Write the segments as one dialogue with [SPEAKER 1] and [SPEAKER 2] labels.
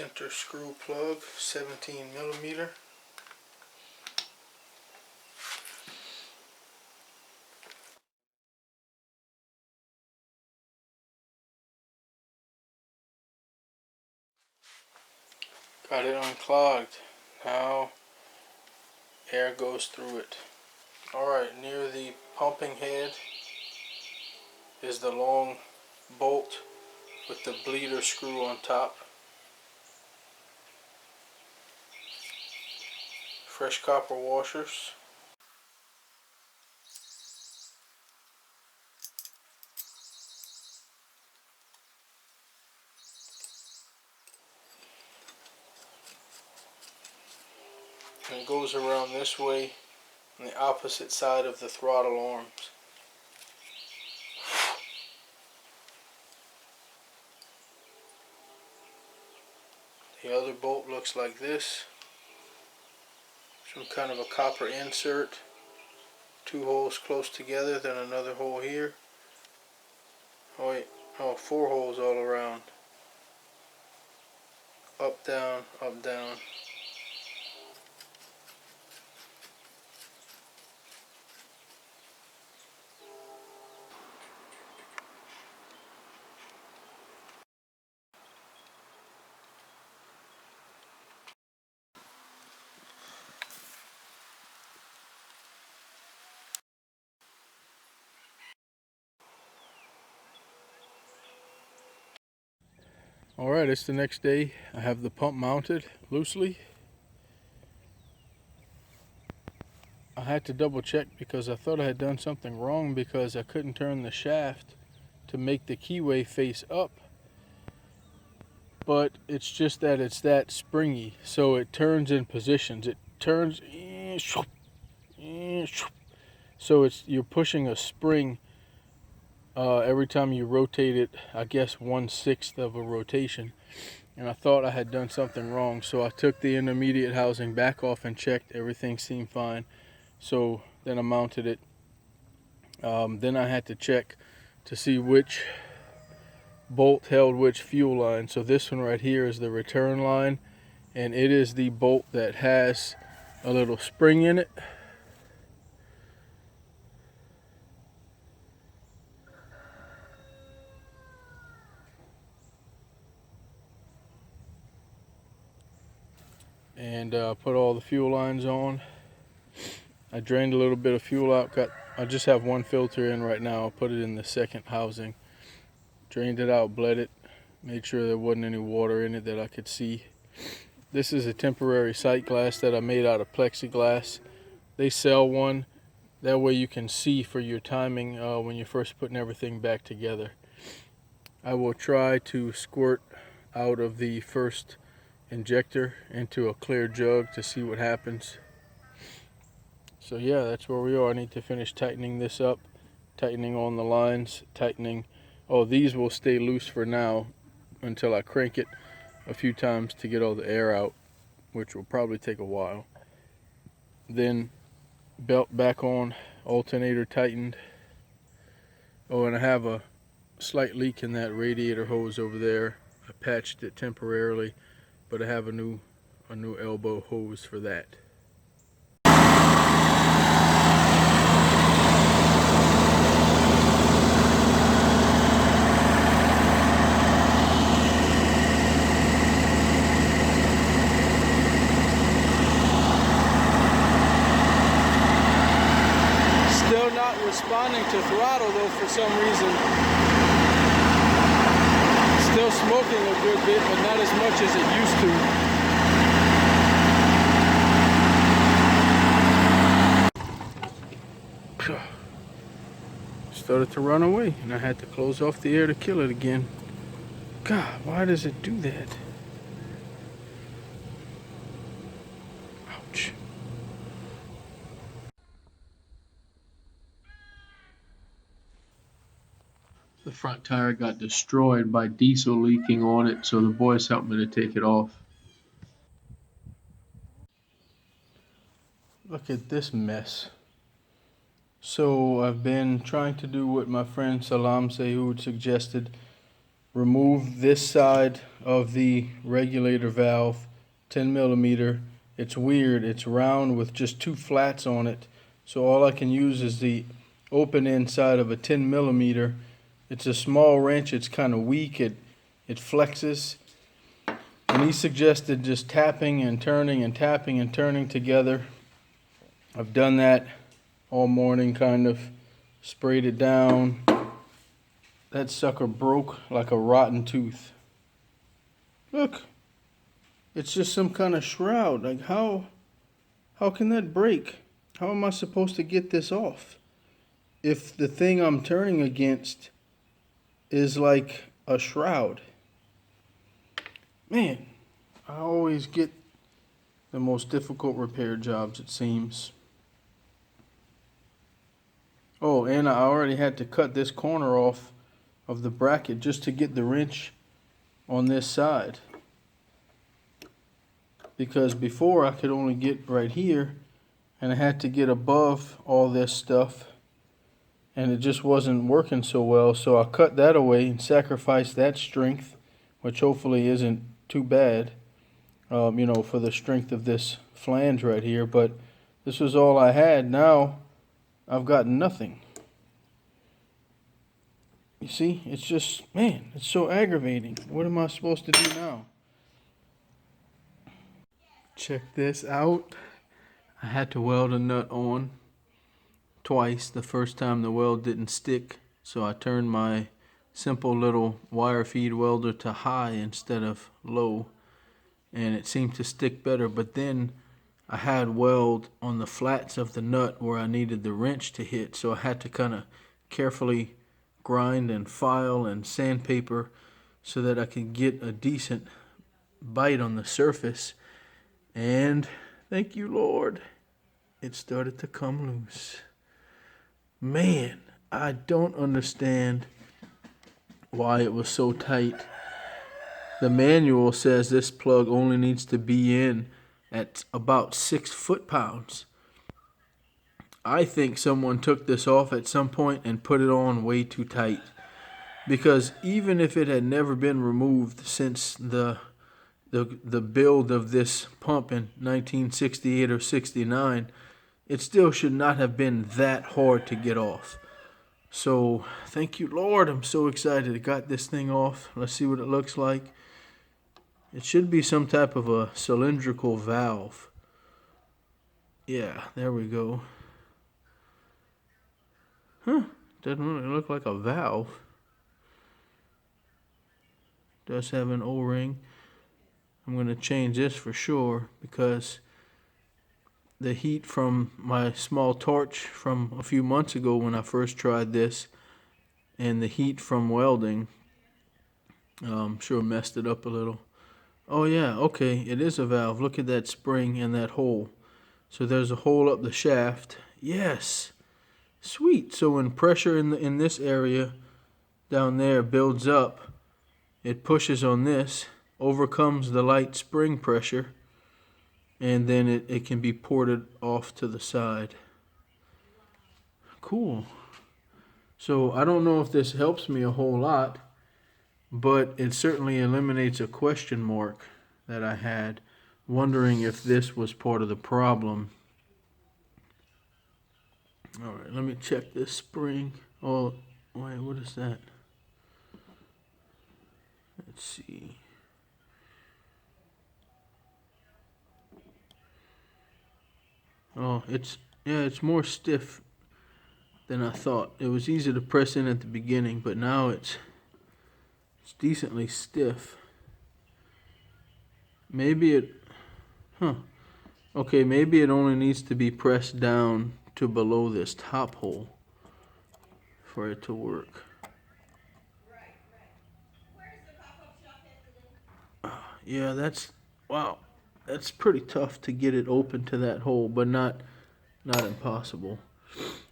[SPEAKER 1] Center screw plug, 17mm. Got it unclogged. Now air goes through it. Alright, near the pumping head is the long bolt with the bleeder screw on top. Fresh copper washers. And it goes around this way on the opposite side of the throttle arms. The other bolt looks like this. Some kind of a copper insert. Two holes close together, then another hole here. Oh wait, oh, four holes all around. Up, down, up, down. Alright, it's the next day. I have the pump mounted loosely. I had to double check because I thought I had done something wrong because I couldn't turn the shaft to make the keyway face up. But it's just that it's that springy, so it turns in positions. It turns, so you're pushing a spring every time you rotate it, I guess 1/6 of a rotation. And I thought I had done something wrong, so I took the intermediate housing back off and checked. Everything seemed fine. So then I mounted it. Then I had to check to see which bolt held which fuel line. So this one right here is the return line, and it is the bolt that has a little spring in it. And put all the fuel lines on. I drained a little bit of fuel out. I just have one filter in right now. I'll put it in the second housing. Drained it out, bled it, made sure there wasn't any water in it that I could see. This is a temporary sight glass that I made out of plexiglass. They sell one. That way you can see for your timing when you're first putting everything back together. I will try to squirt out of the first injector into a clear jug to see what happens. So yeah, that's where we are. I need to finish tightening this up, tightening on the lines, tightening. Oh, these will stay loose for now until I crank it a few times to get all the air out, which will probably take a while. Then belt back on, alternator tightened. Oh, and I have a slight leak in that radiator hose over there. I patched it temporarily, but I have a new elbow hose for that. Still not responding to throttle though for some reason. Still smoking a good bit, but not as much as it used to. Started to run away, and I had to close off the air to kill it again. God, why does it do that? Ouch. The front tire got destroyed by diesel leaking on it, so the boys helped me to take it off. Look at this mess. So I've been trying to do what my friend Salam Sayhoud suggested. remove this side of the regulator valve, 10 millimeter. It's weird, it's round with just two flats on it. So all I can use is the open inside of a 10 millimeter. It's a small wrench, it's kind of weak, it flexes. And he suggested just tapping and turning and tapping and turning together. I've done that all morning, kind of sprayed it down. That sucker broke like a rotten tooth. Look, it's just some kind of shroud. Like how can that break? How am I supposed to get this off if the thing I'm turning against is like a shroud? Man, I always get the most difficult repair jobs, it seems. Oh, and I already had to cut this corner off of the bracket just to get the wrench on this side. Because before I could only get right here, and I had to get above all this stuff, and it just wasn't working so well. So I cut that away and sacrificed that strength, which hopefully isn't too bad, you know, for the strength of this flange right here. But this was all I had. Now I've got nothing. You see, it's just, man, it's so aggravating. What am I supposed to do now? Check this out. I had to weld a nut on twice. The first time the weld didn't stick, so I turned my simple little wire feed welder to high instead of low, and it seemed to stick better. But then I had weld on the flats of the nut where I needed the wrench to hit, so I had to kind of carefully grind and file and sandpaper so that I could get a decent bite on the surface. And thank you, Lord, it started to come loose. Man, I don't understand why it was so tight. The manual says this plug only needs to be in at about 6 foot-pounds. I think someone took this off at some point and put it on way too tight. Because even if it had never been removed since the build of this pump in 1968 or 69, it still should not have been that hard to get off. So, thank you, Lord. I'm so excited. I got this thing off. Let's see what it looks like. It should be some type of a cylindrical valve. Yeah, there we go. Huh, doesn't really look like a valve. Does have an O-ring. I'm going to change this for sure because the heat from my small torch from a few months ago when I first tried this and the heat from welding, sure messed it up a little. Oh yeah, okay, it is a valve. Look at that spring and that hole. So there's a hole up the shaft. Yes. Sweet. So when pressure in this area down there builds up, it pushes on this, overcomes the light spring pressure, and then it can be ported off to the side. Cool. So I don't know if this helps me a whole lot, but it certainly eliminates a question mark that I had, wondering if this was part of the problem. All right, let me check this spring. Oh, wait, what is that? Let's see. Oh, it's more stiff than I thought. It was easy to press in at the beginning, but now it's decently stiff. Maybe it, okay, maybe it only needs to be pressed down to below this top hole for it to work. Yeah, wow, that's pretty tough to get it open to that hole, but not impossible.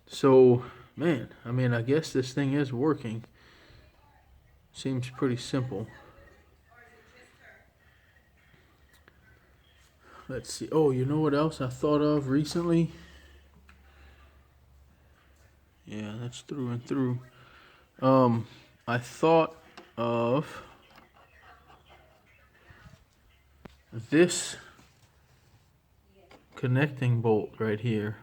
[SPEAKER 1] So, man, I mean, I guess this thing is working. Seems pretty simple. Let's see. Oh, you know what else I thought of recently? Yeah, that's through and through. I thought of this connecting bolt right here.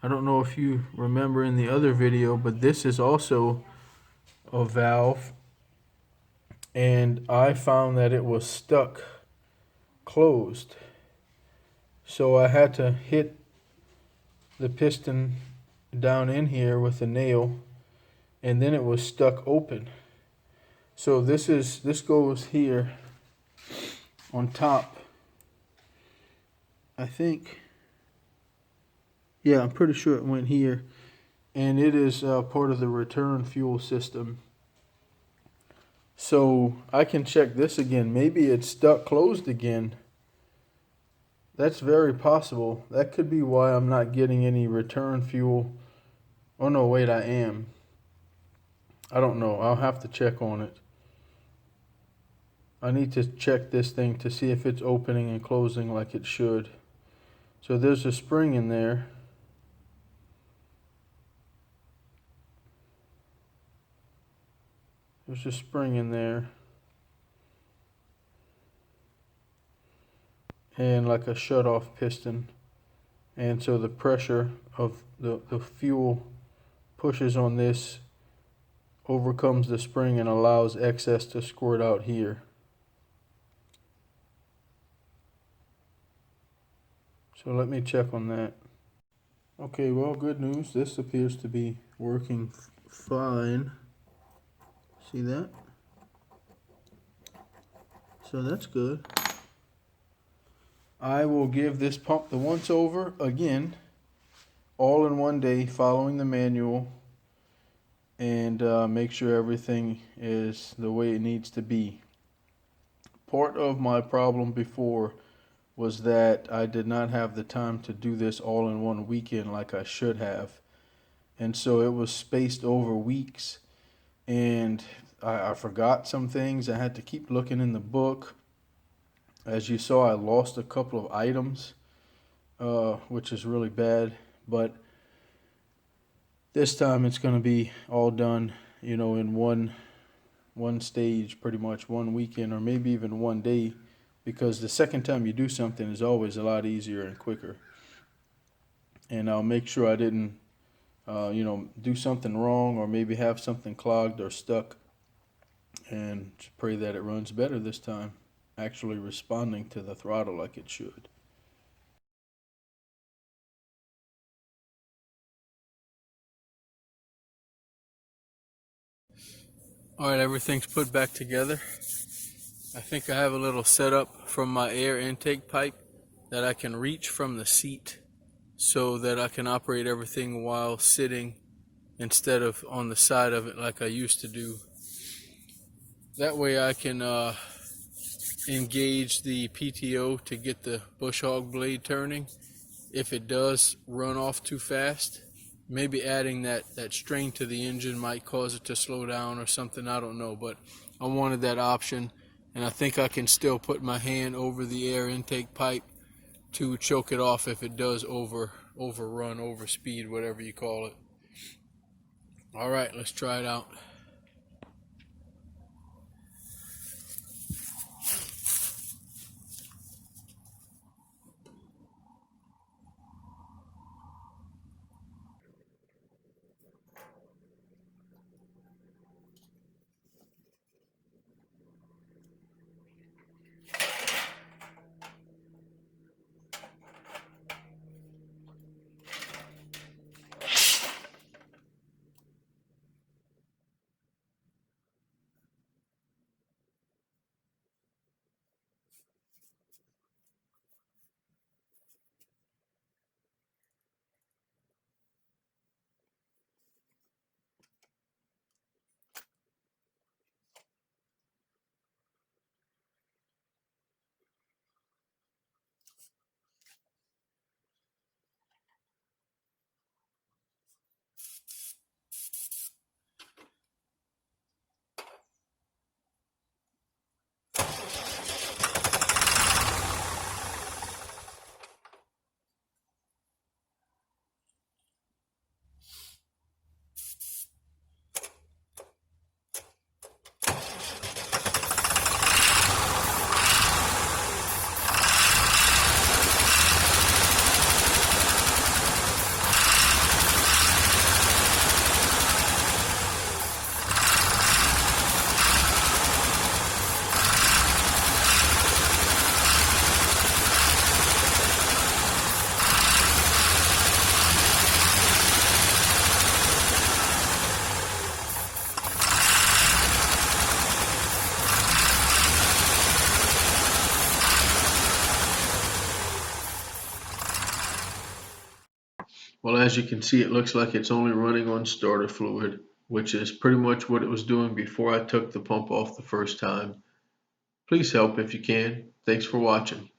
[SPEAKER 1] I don't know if you remember in the other video, but this is also a valve, and I found that it was stuck closed. So I had to hit the piston down in here with a nail, and then it was stuck open. So this goes here on top. I think, yeah, I'm pretty sure it went here, and it is part of the return fuel system. So I can check this again. Maybe it's stuck closed again. That's very possible. That could be why I'm not getting any return fuel. Oh no, wait, I am. I don't know. I'll have to check on it. I need to check this thing to see if it's opening and closing like it should. So there's a spring in there. There's a spring in there. And like a shut-off piston. And so the pressure of the fuel pushes on this, overcomes the spring, and allows excess to squirt out here. So let me check on that. Okay, well, good news. This appears to be working fine. See that? So that's good. I will give this pump the once over again, all in one day, following the manual, and make sure everything is the way it needs to be. Part of my problem before was that I did not have the time to do this all in one weekend like I should have, and so it was spaced over weeks, and I forgot some things. I had to keep looking in the book. As you saw, I lost a couple of items, which is really bad, but this time it's going to be all done, you know, in one stage, pretty much one weekend, or maybe even one day, because the second time you do something is always a lot easier and quicker. And I'll make sure I didn't, do something wrong, or maybe have something clogged or stuck, and pray that it runs better this time, actually responding to the throttle like it should. Alright, everything's put back together. I think I have a little setup from my air intake pipe that I can reach from the seat so that I can operate everything while sitting instead of on the side of it like I used to do. That way I can engage the PTO to get the bush hog blade turning. If it does run off too fast, maybe adding that strain to the engine might cause it to slow down or something, I don't know, but I wanted that option, and I think I can still put my hand over the air intake pipe to choke it off if it does overrun, overspeed, whatever you call it. Alright, let's try it out. Well, as you can see, it looks like it's only running on starter fluid, which is pretty much what it was doing before I took the pump off the first time. Please help if you can. Thanks for watching.